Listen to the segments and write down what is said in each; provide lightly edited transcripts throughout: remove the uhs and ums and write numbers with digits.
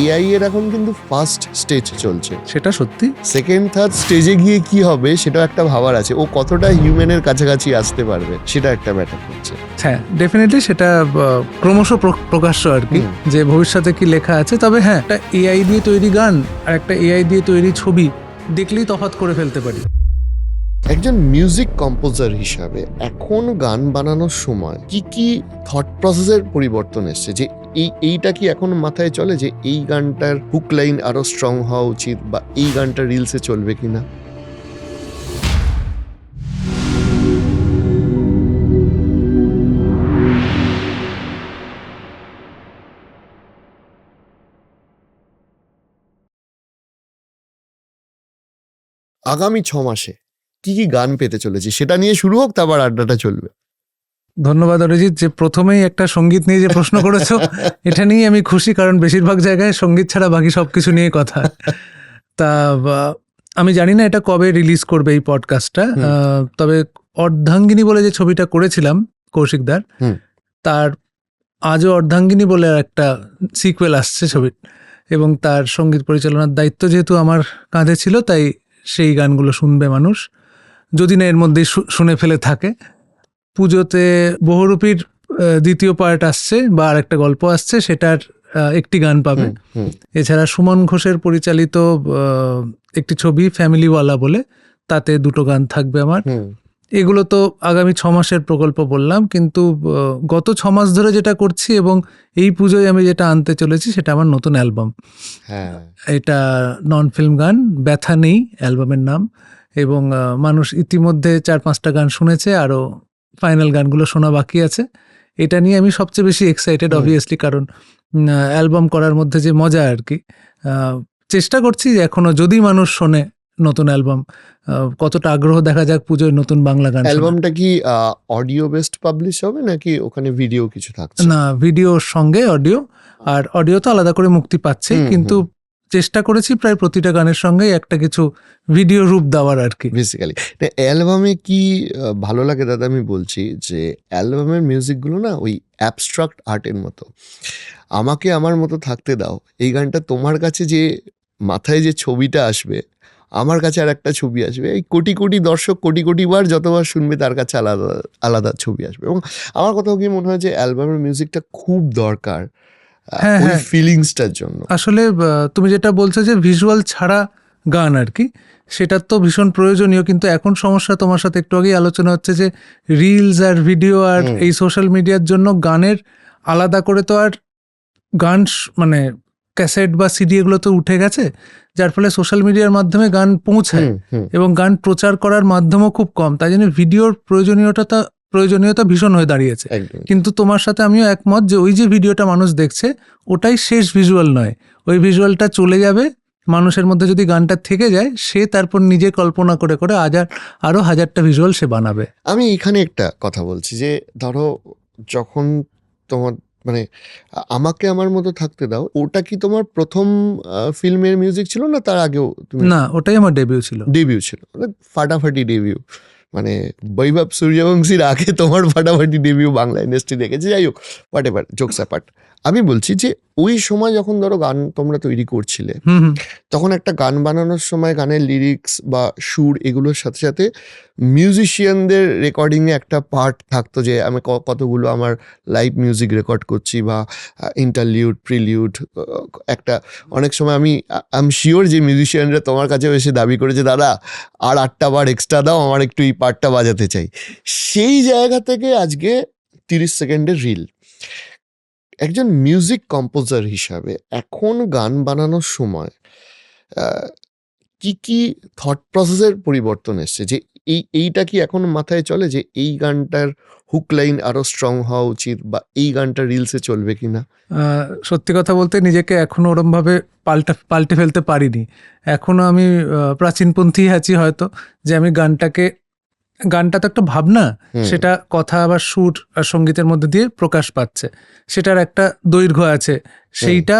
AI এর এখন কিন্তু ফার্স্ট স্টেজ চলছে, সেটা সত্যি। সেকেন্ড থার্ড স্টেজে গিয়ে কি হবে সেটা একটা ভাবার আছে, ও কতটা হিউম্যানের কাছাকাছি আসতে পারবে সেটা একটা ম্যাটার করছে। হ্যাঁ, ডেফিনেটলি সেটা ক্রমশ প্রকাশ্য আর কি, যে ভবিষ্যতে কি লেখা আছে। তবে হ্যাঁ, একটা এআই দিয়ে তৈরি গান আর একটা এআই দিয়ে তৈরি ছবি দেখলেই তফাৎ করে ফেলতে পারি। একজন মিউজিক কম্পোজার হিসাবে এখন গান বানানোর সময় কি কি থট প্রসেসের পরিবর্তন এসছে, যে এইটা কি এখন মাথায় চলে যে এই গানটার হুক লাইন আরো স্ট্রং হওয়া উচিত, বা এই গানটা রিলসে চলবে কিনা? আগামী 6 মাসে কি কি গান পেতে চলেছে সেটা নিয়ে শুরু হোক, তারপর আড্ডাটা চলবে। ধন্যবাদ অরিজিৎ, যে প্রথমেই একটা সঙ্গীত নিয়ে যে প্রশ্ন করেছো এটা নিয়ে আমি খুশি, কারণ বেশিরভাগ জায়গায় সঙ্গীত ছাড়া বাকি সবকিছু নিয়ে কথা। তা আমি জানি না এটা কবে রিলিজ করবে এই পডকাস্টটা, তবে অর্ধাঙ্গিনী বলে যে ছবিটা করেছিলাম কৌশিকদার, তার আজও অর্ধাঙ্গিনী বলে একটা সিকুয়েল আসছে ছবির, এবং তার সঙ্গীত পরিচালনার দায়িত্ব যেহেতু আমার কাঁধে ছিল, তাই সেই গানগুলো শুনবে মানুষ, যদি না এর মধ্যেই শুনে ফেলে থাকে। পুজোতে বহুরূপীর দ্বিতীয় পার্ট আসছে, বা আর একটা গল্প আসছে, সেটার একটি গান পাবে। এছাড়া সুমন ঘোষের পরিচালিত একটি ছবি ফ্যামিলিওয়ালা বলে, তাতে 2টো গান থাকবে আমার। এগুলো তো আগামী 6 মাসের প্রকল্প বললাম, কিন্তু গত 6 মাস ধরে যেটা করছি এবং এই পুজোয় আমি যেটা আনতে চলেছি সেটা আমার নতুন অ্যালবাম। এটা নন ফিল্ম গান, ব্যথা নেই অ্যালবামের নাম, এবং মানুষ ইতিমধ্যে 4-5টা গান শুনেছে, আরও ফাইনাল গানগুলো শোনা বাকি আছে। এটা নিয়ে আমি সবচেয়ে বেশি এক্সাইটেড অবভিয়াসলি, কারণ অ্যালবাম করার মধ্যে যে মজা আর কি। চেষ্টা করছি এখনো, যদি মানুষ শোনে নতুন অ্যালবাম, কতটা আগ্রহ দেখা যাক পুজোয় নতুন বাংলা গান। অ্যালবামটা কি অডিও বেসড পাবলিশ হবে নাকি ওখানে ভিডিও কিছু থাকছে? না, ভিডিওর সঙ্গে অডিও, আর অডিও তো আলাদা করে মুক্তি পাচ্ছে, কিন্তু চেষ্টা করেছি প্রায় প্রতিটা গানের সঙ্গে একটা কিছু ভিডিও রূপ দেওয়ার আর কি। বেসিক্যালি অ্যালবামে কি ভালো লাগে দাদা, আমি বলছি যে অ্যালবামের মিউজিকগুলো না ওই অ্যাবস্ট্রাক্ট আর্টের মতো। আমাকে আমার মতো থাকতে দাও, এই গানটা তোমার কাছে যে মাথায় যে ছবিটা আসবে, আমার কাছে আর একটা ছবি আসবে। এই কোটি কোটি দর্শক কোটি কোটি বার যতবার শুনবে তার কাছে আলাদা আলাদা ছবি আসবে। এবং আমার কোথাও কি মনে হয় যে অ্যালবামের মিউজিকটা খুব দরকার ওই ফিলিংসটার জন্য। আসলে তুমি যেটা বলছো যে ভিজুয়াল ছাড়া গান আর কি, সেটা তো ভীষণ প্রয়োজনীয়, কিন্তু এখন সমস্যা তোমার সাথে একটু আগেই আলোচনা হচ্ছে যে রিলস আর ভিডিও আর এই সোশ্যাল মিডিয়ার জন্য গানের আলাদা করে তো আর গান মানে ক্যাসেট বা সিডি এগুলো তো উঠে গেছে, যার ফলে সোশ্যাল মিডিয়ার মাধ্যমে গান পৌঁছায় এবং গান প্রচার করার মাধ্যমও খুব কম, তাই জন্য ভিডিওর প্রয়োজনীয়তা ভীষণ হয়ে দাঁড়িয়েছে। কিন্তু তোমার সাথে আমিও একমত যে ওই যে ভিডিওটা মানুষ দেখছে ওটাই শেষ ভিজুয়াল নয়, ওই ভিজুয়ালটা চলে যাবে, মানুষের মধ্যে যদি গানটা থেকে যায়, সে তারপর নিজে কল্পনা করে করে আরো 1000টা ভিজুয়াল সে বানাবে। আমি এখানে একটা কথা বলছি যে ধরো যখন তোমার মানে আমাকে আমার মতো থাকতে দাও, ওটা কি তোমার প্রথম ফিল্মের মিউজিক ছিল না তার আগেও? না, ওটাই আমার ডেবিউ ছিল। ফাটাফাটি ডেবিউ, মানে বৈভব সূর্যবংশীর আগে তোমার ফাটাফাটি ডেবিউ বাংলা ইন্ডাস্ট্রি দেখেছে। যাই হোক, হোয়াট এভার, জোকস অ্যাপার্ট, আমি বলছি যে ওই সময় যখন ধরো গান তোমরা তৈরি করছিলে, তখন একটা গান বানানোর সময় গানের লিরিক্স বা সুর এগুলোর সাথে সাথে মিউজিশিয়ানদের রেকর্ডিংয়ে একটা পার্ট থাকতো, যে আমি কতগুলো আমার লাইভ মিউজিক রেকর্ড করছি, বা ইন্টারলিউড প্রিলিউড একটা। অনেক সময় আমি শিওর যে মিউজিশিয়ানরা তোমার কাছেও এসে দাবি করেছে, দাদা আর 8টা বার এক্সট্রা দাও, আমার একটু এই পার্টটা বাজাতে চাই। সেই জায়গা থেকে আজকে 30 সেকেন্ডের রিল। একজন মিউজিক কম্পোজার হিসাবে এখন গান বানানোর সময় কি কি থট প্রসেসের পরিবর্তন এসছে, যে এইটা কি এখন মাথায় চলে যে এই গানটার হুক লাইন আরো স্ট্রং হওয়া উচিত, বা এই গানটা রিলসে চলবে কিনা? সত্যি কথা বলতে নিজেকে এখনো ওরম ভাবে পাল্টে ফেলতে পারিনি। এখনো আমি প্রাচীনপন্থী আছি হয়তো, যে আমি গানটা তো একটা ভাবনা, সেটা কথা বা সুর আর সঙ্গীতের মধ্যে দিয়ে প্রকাশ পাচ্ছে, সেটার একটা দৈর্ঘ্য আছে, সেইটা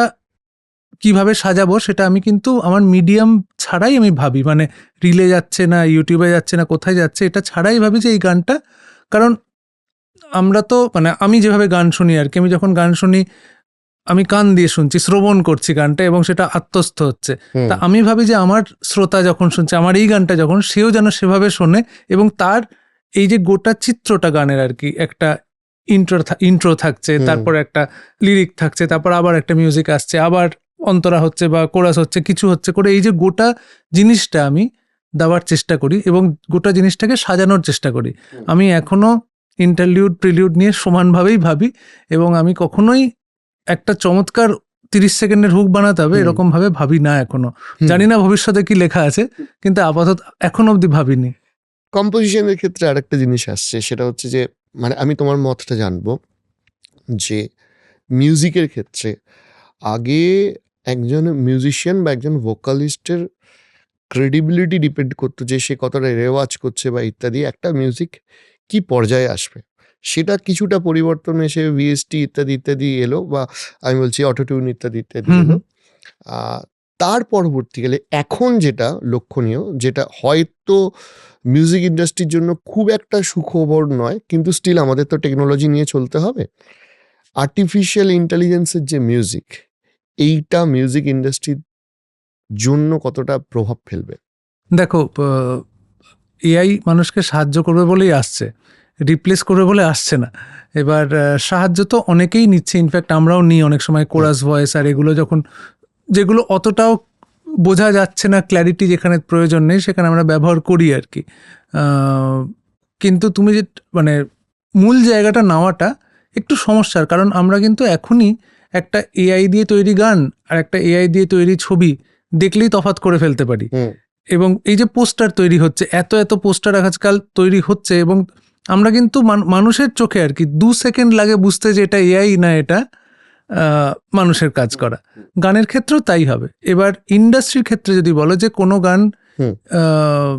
কিভাবে সাজাবো সেটা আমি কিন্তু আমার মিডিয়াম ছাড়াই আমি ভাবি, মানে রিলে যাচ্ছে না, ইউটিউবে যাচ্ছে না, কোথায় যাচ্ছে, এটা ছাড়াই ভাবি যে এই গানটা, কারণ আমরা তো মানে আমি যেভাবে গান শুনি আর কি, আমি যখন গান শুনি আমি কান দিয়ে শুনছি, শ্রবণ করছি গানটা এবং সেটা আত্মস্থ হচ্ছে। হুম, তা আমি ভাবি যে আমার শ্রোতা যখন শুনছে আমার এই গানটা যখন, সেও যেন সেভাবে শোনে এবং তার এই যে গোটা চিত্রটা গানের আর কি, একটা ইন্ট্রো থাকছে, হুম। তারপর একটা লিরিক থাকছে, তারপর আবার একটা মিউজিক আসছে, আবার অন্তরা হচ্ছে বা কোরাস হচ্ছে, কিছু হচ্ছে করে এই যে গোটা জিনিসটা আমি দেওয়ার চেষ্টা করি এবং গোটা জিনিসটাকে সাজানোর চেষ্টা করি। আমি এখনো ইন্টারলিউড প্রিলিউড নিয়ে সমানভাবেই ভাবি এবং আমি কখনোই একটা চমৎকার 30 সেকেন্ডের হুক বানাতে হবে হুম। এরকম ভাবে ভাবি না এখনো। হুম। জানি না ভবিষ্যতে কি লেখা আছে, কিন্তু আপাতত এখন অবধি ভাবিনি। কম্পোজিশনের ক্ষেত্রে আরেকটা জিনিস আসছে, সেটা হচ্ছে যে মানে আমি তোমার মতটা জানবো যে মিউজিকের ক্ষেত্রে আগে একজন মিউজিশিয়ান বা একজন ভোকালিস্টের ক্রেডিবিলিটি ডিপেন্ড করতো যে সে কতটা রেওয়াজ করছে বা ইত্যাদি, একটা মিউজিক কি পর্যায়ে আসবে। সেটা কিছুটা পরিবর্তন এসে ভিএসটি ইত্যাদি ইত্যাদি এলো, বা আমি বলছি অটোটিউন ইত্যাদি ইত্যাদি হুম, এলো। তার পরবর্তীকালে এখন যেটা লক্ষণীয়, যেটা হয়তো মিউজিক ইন্ডাস্ট্রির জন্য খুব একটা সুখবর নয়, কিন্তু স্টিল আমাদের তো টেকনোলজি নিয়ে চলতে হবে। আর্টিফিশিয়াল ইন্টেলিজেন্সের যে মিউজিক, এইটা মিউজিক ইন্ডাস্ট্রির জন্য কতটা প্রভাব ফেলবে? দেখো, এআই মানুষকে সাহায্য করবে বলেই আসছে, রিপ্লেস করবে বলে আসছে না। এবার সাহায্য তো অনেকেই নিচ্ছে, ইনফ্যাক্ট আমরাও নিই অনেক সময় কোরাস ভয়েস আর এগুলো, যখন যেগুলো অতটাও বোঝা যাচ্ছে না, ক্ল্যারিটি যেখানে প্রয়োজন নেই সেখানে আমরা ব্যবহার করি আর কি। কিন্তু তুমি যে মানে মূল জায়গাটা নেওয়াটা একটু সমস্যার, কারণ আমরা কিন্তু এখনই একটা এআই দিয়ে তৈরি গান আর একটা এআই দিয়ে তৈরি ছবি দেখলেই তফাৎ করে ফেলতে পারি। হুম, এবং এই যে পোস্টার তৈরি হচ্ছে, এত এত পোস্টার আজকাল তৈরি হচ্ছে এবং আমরা কিন্তু মানুষের চোখে আর কি 2 সেকেন্ড লাগে বুঝতে যে এটা এআই না এটা মানুষের কাজ করা। গানের ক্ষেত্রেও তাই হবে। এবার ইন্ডাস্ট্রির ক্ষেত্রে যদি বলো যে কোনো গান হুম। আহ,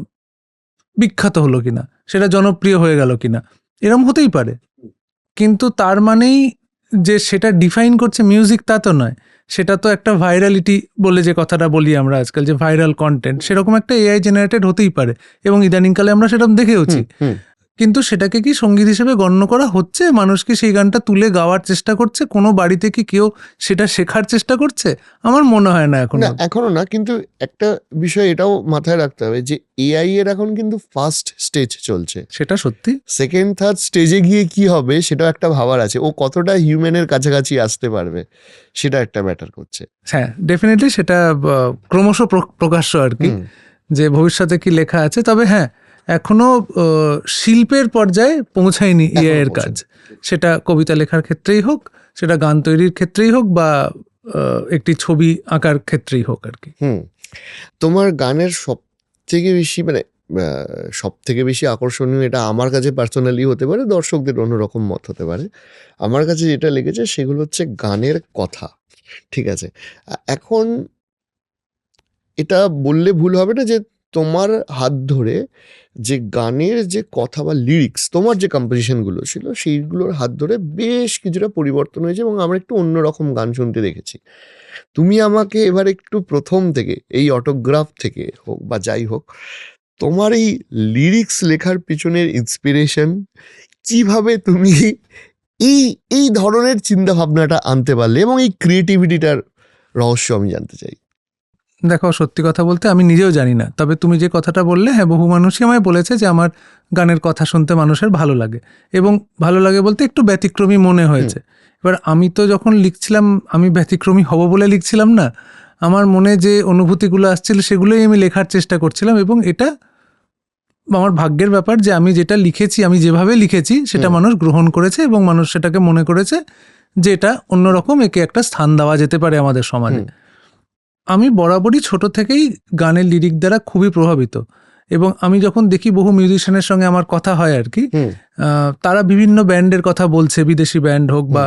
বিখ্যাত হলো কিনা, সেটা জনপ্রিয় হয়ে গেল কিনা, এরম হতেই পারে, কিন্তু তার মানেই যে সেটা ডিফাইন করছে মিউজিক তা তো নয়। সেটা তো একটা ভাইরালিটি বলে যে কথাটা বলি আমরা আজকাল, যে ভাইরাল কন্টেন্ট, সেরকম একটা এআই জেনারেটেড হতেই পারে এবং ইদানিংকালে আমরা সেরকম দেখেওছি। হুম। কিন্তু সেটাকে কি সঙ্গীত হিসেবে গণ্য করা হচ্ছে? মানুষ কি সেই গানটা তুলে গাওয়ার চেষ্টা করছে? কোনো বাড়িতে কি কেউ সেটা শেখার চেষ্টা করছে? আমার মনে হয় না এখন। না, এখনো না, কিন্তু একটা বিষয় এটাও মাথায় রাখতে হবে যে এআই এর এখন কিন্তু ফার্স্ট স্টেজ চলছে। সেটা সত্যি। সেকেন্ড থার্ড স্টেজে গিয়ে কি হবে সেটাও একটা ভাবার আছে, ও কতটা হিউম্যানের কাছাকাছি আসতে পারবে সেটা একটা ম্যাটার করছে। হ্যাঁ, ডেফিনেটলি সেটা ক্রমশ প্রকাশ্য আর কি, হুম, যে ভবিষ্যতে কি লেখা আছে। তবে হ্যাঁ, এখনো শিল্পের পর্যায়ে পৌঁছায়নি এখনো এআই এর কাজ। সেটা কবিতা লেখার ক্ষেত্রেই হোক, সেটা গান তৈরির ক্ষেত্রেই হোক, বা একটি ছবি আঁকার ক্ষেত্রেই হোক আর কি। হুম। তোমার গানের সব থেকে বেশি মানে সব থেকে বেশি আকর্ষণীয়, এটা আমার কাছে পার্সোনালি হতে পারে, দর্শকদের অন্যরকম মত হতে পারে, আমার কাছে যেটা লেগেছে সেগুলো হচ্ছে গানের কথা। ঠিক আছে, এখন এটা বললে ভুল হবে না যে তোমার হাত ধরে যে গানের যে কথা বা লিরিক্স, তোমার যে কম্পোজিশনগুলো ছিল সেইগুলোর হাত ধরে বেশ কিছুটা পরিবর্তন হয়েছে এবং আমরা একটু অন্যরকম গান শুনতে দেখেছি। তুমি আমাকে এবার একটু প্রথম থেকে, এই অটোগ্রাফ থেকে হোক বা যাই হোক, তোমার এই লিরিক্স লেখার পিছনের ইন্সপিরেশন, কিভাবে তুমি এই এই ধরনের চিন্তা ভাবনাটা আনতে পারলে, এবং এই ক্রিয়েটিভিটিটার রহস্য আমি জানতে চাই। দেখো, সত্যি কথা বলতে আমি নিজেও জানি না, তবে তুমি যে কথাটা বললে, হ্যাঁ, বহু মানুষই আমায় বলেছে যে আমার গানের কথা শুনতে মানুষের ভালো লাগে, এবং ভালো লাগে বলতে একটু ব্যতিক্রমী মনে হয়েছে। এবার আমি তো যখন লিখছিলাম, আমি ব্যতিক্রমী হব বলে লিখছিলাম না, আমার মনে যে অনুভূতিগুলো আসছিল সেগুলোই আমি লেখার চেষ্টা করছিলাম, এবং এটা আমার ভাগ্যের ব্যাপার যে আমি যেটা লিখেছি, আমি যেভাবে লিখেছি সেটা মানুষ গ্রহণ করেছে এবং মানুষ সেটাকে মনে করেছে যে এটা অন্যরকম, একে একটা স্থান দেওয়া যেতে পারে আমাদের সমাজে। আমি বরাবরই ছোট থেকেই গানের লিরিক দ্বারা খুবই প্রভাবিত, এবং আমি যখন দেখি বহু মিউজিশিয়ানের সঙ্গে আমার কথা হয় আর কি, তারা বিভিন্ন ব্যান্ডের কথা বলছে, বিদেশি ব্যান্ড হোক বা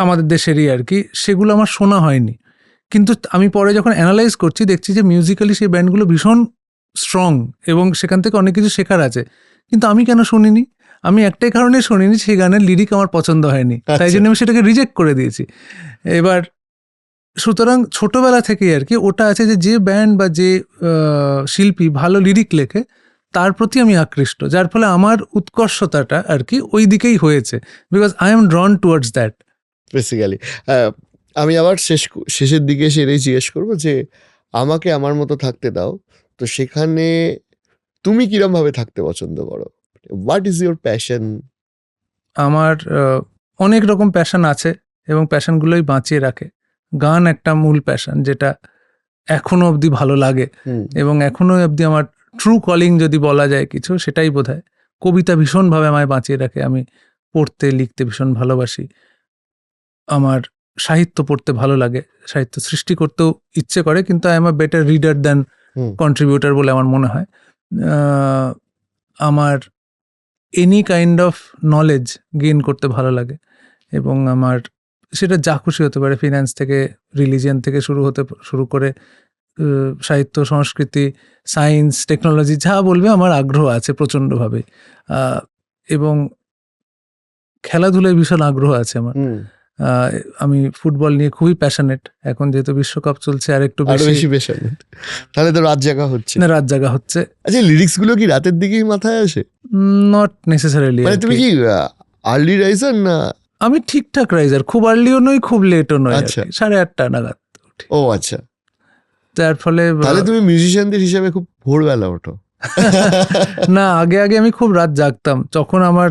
আমাদের দেশেরই আর কি, সেগুলো আমার শোনা হয়নি, কিন্তু আমি পরে যখন অ্যানালাইজ করছি দেখছি যে মিউজিক্যালি সেই ব্যান্ডগুলো ভীষণ স্ট্রং এবং সেখান থেকে অনেক কিছু শেখার আছে, কিন্তু আমি কেন শুনিনি? আমি একটাই কারণে শুনিনি, সেই গানের লিরিক আমার পছন্দ হয়নি, তাই জন্য আমি সেটাকে রিজেক্ট করে দিয়েছি। এবার সুতরাং ছোটবেলা থেকেই আর কি ওটা আছে যে ব্যান্ড বা যে শিল্পী ভালো লিরিক লেখে তার প্রতি আমি আকৃষ্ট, যার ফলে আমার উৎকর্ষতাটা আর কি ওই দিকেই হয়েছে, because I am ড্রন towards that. Basically আমি আবার শেষের দিকে এসে এটাই জিজ্ঞেস করবো যে আমাকে আমার মতো থাকতে দাও, তো সেখানে তুমি কিরম ভাবে থাকতে পছন্দ করো? What is your passion? আমার অনেক রকম প্যাশন আছে এবং প্যাশনগুলোই বাঁচিয়ে রাখে। গান একটা মূল প্যাশন, যেটা এখনো অবধি ভালো লাগে এবং এখনো অবধি আমার ট্রু কলিং যদি বলা যায় কিছু, সেটাই বোধহয়। কবিতা ভীষণভাবে আমায় বাঁচিয়ে রাখে। আমি পড়তে লিখতে ভীষণ ভালোবাসি। আমার সাহিত্য পড়তে ভালো লাগে, সাহিত্য সৃষ্টি করতেও ইচ্ছে করে, কিন্তু I am a better reader than contributor বলে আমার মনে হয়। আমার any kind of knowledge gain করতে ভালো লাগে এবং আমার সেটা যা খুশি হতে পারে, ফিন্যান্স থেকে রিলিজিয়ান থেকে শুরু করে সাহিত্য, সংস্কৃতি, সায়েন্স, টেকনোলজি, যা বলবে আমার আগ্রহ আছে প্রচণ্ডভাবে। এবং খেলাধুলায় ভীষণ আগ্রহ আছে আমার। আমি ফুটবল নিয়ে খুবই প্যাশনেট। এখন যেহেতু বিশ্বকাপ চলছে আর একটু বেশি প্যাশনেট। তাহলে তো রাত জাগা হচ্ছে। না, রাত জাগা হচ্ছে। আচ্ছা, লিরিক্স গুলো কি রাতের দিকেই মাথায় আসে? Not necessarily. মানে তুমি কি আর্লি রাইজার না? আমি ঠিকঠাক রাইজার, খুব আর্লিও নই খুব লেটও নই। আচ্ছা, 8:30 নাগাদ। ও আচ্ছা। যার ফলে তাহলে তুমি মিউজিশিয়ানদের হিসাবে খুব ভোরবেলা ওঠো? না, আগে আমি খুব রাত জাগতাম, যখন আমার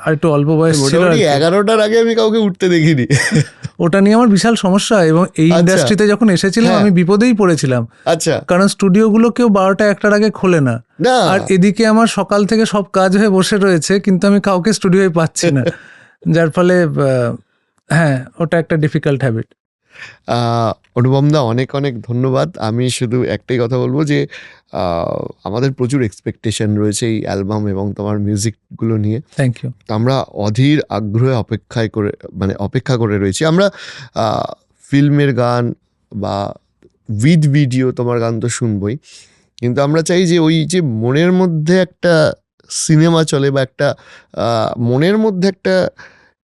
আর একটু অল্প বয়স ছিল। 11টার আগে আমি কাউকে উঠতে দেখিনি। ওটা নিয়ে আমার বিশাল সমস্যা, এবং এই ইন্ডাস্ট্রিতে যখন এসেছিলাম আমি বিপদেই পড়েছিলাম। আচ্ছা। কারণ স্টুডিওগুলো কেউ 12টা-1টার আগে খোলে না, আর এদিকে আমার সকাল থেকে সব কাজ হয়ে বসে রয়েছে, কিন্তু আমি কাউকে স্টুডিওয় পাচ্ছি না। যার ফলে হ্যাঁ, ওটা একটা ডিফিকাল্ট হ্যাবিট। অনুপম দা, অনেক অনেক ধন্যবাদ। আমি শুধু একটাই কথা বলবো যে আমাদের প্রচুর এক্সপেকটেশন রয়েছে এই অ্যালবাম এবং তোমার মিউজিকগুলো নিয়ে। Thank you. আমরা অধীর আগ্রহে অপেক্ষা করে রয়েছি। আমরা ফিল্মের গান বা উইথ ভিডিও তোমার গান তো শুনবই, কিন্তু আমরা চাই যে ওই যে মনের মধ্যে একটা সিনেমা চলে বা একটা মনের মধ্যে একটা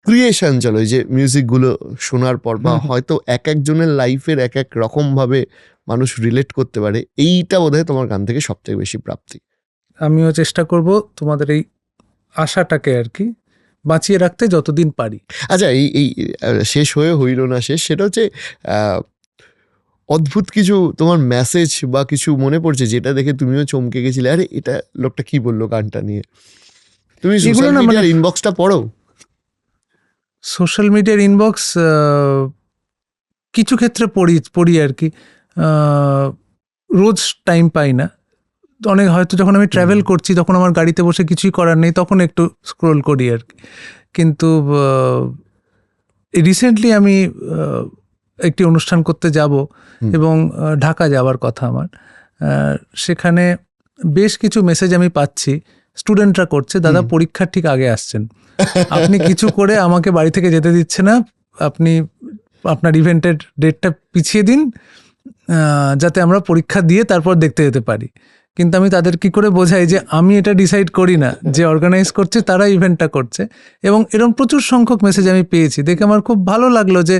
ক্রিয়েশন চলে, যে মিউজিকগুলো শোনার পর, বা হয়তো এক একজনের লাইফের এক এক রকমভাবে মানুষ রিলেট করতে পারে। এইটা বোধহয় তোমার গান থেকে সবথেকে বেশি প্রাপ্তি। আমিও চেষ্টা করব তোমাদের এই আশাটাকে আর কি বাঁচিয়ে রাখতে যতদিন পারি। আচ্ছা, এই শেষ হয়ে হইল না শেষ, সেটা হচ্ছে অদ্ভুত কিছু তোমার মেসেজ বা কিছু মনে পড়ছে যেটা দেখে তুমিও চমকে গেছিলে, আরে এটা লোকটা কি বললো গানটা নিয়ে? তুমি সোশ্যাল মিডিয়ার ইনবক্সটা পড়ো? সোশ্যাল মিডিয়ার ইনবক্স কিছু ক্ষেত্রে পড়ি আর কি। রোজ টাইম পাই না। অনেক হয়তো যখন আমি ট্রাভেল করছি, তখন আমার গাড়িতে বসে কিছুই করার নেই, তখন একটু স্ক্রোল করি আর কি। কিন্তু রিসেন্টলি আমি একটি অনুষ্ঠান করতে যাব এবং ঢাকা যাওয়ার কথা আমার। সেখানে বেশ কিছু মেসেজ আমি পাচ্ছি, স্টুডেন্টরা করছে, দাদা পরীক্ষার ঠিক আগে আসছেন, আপনি কিছু করে আমাকে বাড়ি থেকে যেতে দিচ্ছে না, আপনি আপনার ইভেন্টের ডেটটা পিছিয়ে দিন যাতে আমরা পরীক্ষা দিয়ে তারপর দেখতে যেতে পারি। কিন্তু আমি তাদের কি করে বোঝাই যে আমি এটা ডিসাইড করি না, যে অর্গানাইজ করছে তারা ইভেন্টটা করছে। এবং এরকম প্রচুর সংখ্যক মেসেজ আমি পেয়েছি, দেখে আমার খুব ভালো লাগলো যে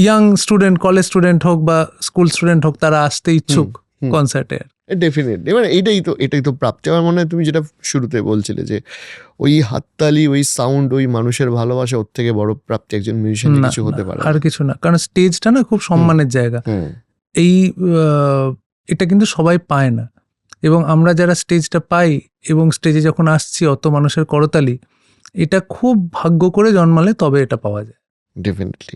ইয়াং স্টুডেন্ট, কলেজ স্টুডেন্ট হোক বা স্কুল স্টুডেন্ট হোক, তারা আসতে ইচ্ছুক কনসার্টে। ডেফিনেটলি, মানে এটাই তো প্রাপ্তি। আমার মনে হয় তুমি যেটা শুরুতে বলছিলে যে ওই হাততালি, ওই সাউন্ড, ওই মানুষের ভালোবাসা, ওর থেকে বড় প্রাপ্তি একজন মিউজিশিয়ানের কিছু হতে পারে আর কিছু না। কারণ স্টেজটা না খুব সম্মানের জায়গা। এটা কিন্তু সবাই পায় না, এবং আমরা যারা স্টেজটা পাই এবং স্টেজে যখন আসছি অত মানুষের করতালি, এটা খুব ভাগ্য করে জন্মালে তবে এটা পাওয়া যায়। ডেফিনেটলি।